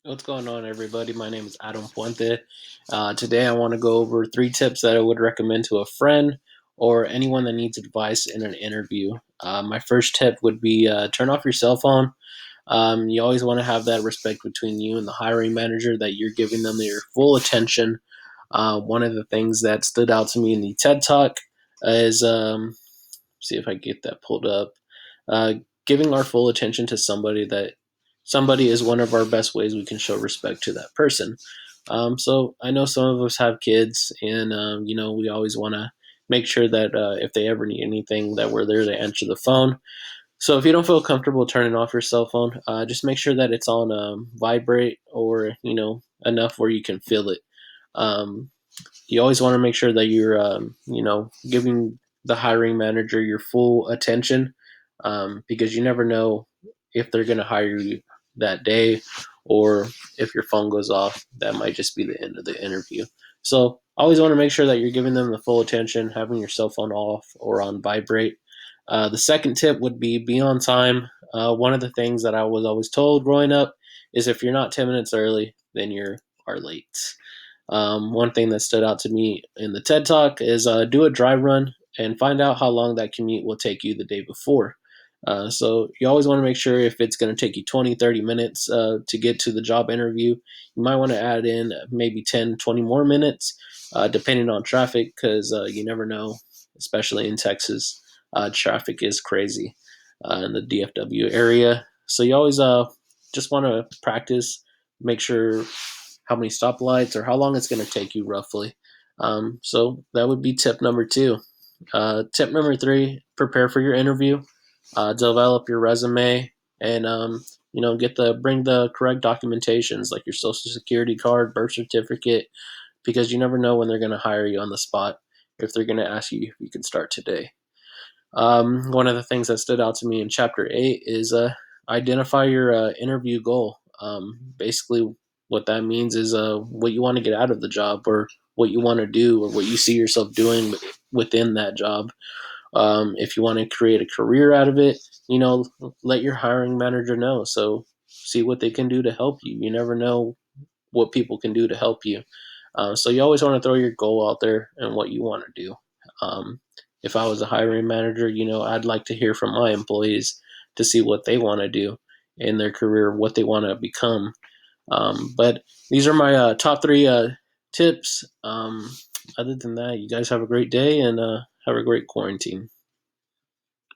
What's going on, everybody? My name is Adam Puente. Today, I want to go over 3 tips that I would recommend to a friend or anyone that needs advice in an interview. My first tip would be turn off your cell phone. You always want to have that respect between you and the hiring manager that you're giving them your full attention. One of the things that stood out to me in the TED Talk is see if I get that pulled up. Uh, Giving our full attention to somebody is one of our best ways we can show respect to that person. So I know some of us have kids, and we always want to make sure that if they ever need anything, that we're there to answer the phone. So if you don't feel comfortable turning off your cell phone, just make sure that it's on vibrate or enough where you can feel it. Um, you always want to make sure that you're giving the hiring manager your full attention, because you never know if they're going to hire you that day, or if your phone goes off, that might just be the end of the interview. So always want to make sure that you're giving them the full attention, having your cell phone off or on vibrate. The second tip would be on time. One of the things that I was always told growing up is if you're not 10 minutes early, then you are late. One thing that stood out to me in the TED Talk is do a dry run and find out how long that commute will take you the day before. So you always want to make sure if it's going to take you 20, 30 minutes to get to the job interview, you might want to add in maybe 10, 20 more minutes, depending on traffic, because you never know, especially in Texas. Traffic is crazy in the DFW area. So you always just want to practice, make sure how many stoplights or how long it's going to take you roughly. So that would be tip number 2. Tip number 3: prepare for your interview. Develop your resume, and get the bring the correct documentations like your social security card, birth certificate, because you never know when they're going to hire you on the spot, if they're going to ask you if you can start today. One of the things that stood out to me in chapter 8 is identify your interview goal. Basically, what that means is what you want to get out of the job, or what you want to do, or what you see yourself doing within that job. If you want to create a career out of it, let your hiring manager know. So see what they can do to help you. You never know what people can do to help you. So you always want to throw your goal out there and what you want to do. Um, if I was a hiring manager, I'd like to hear from my employees to see what they want to do in their career, what they want to become. But these are my top 3 tips. Other than that, you guys have a great day, and have a great quarantine.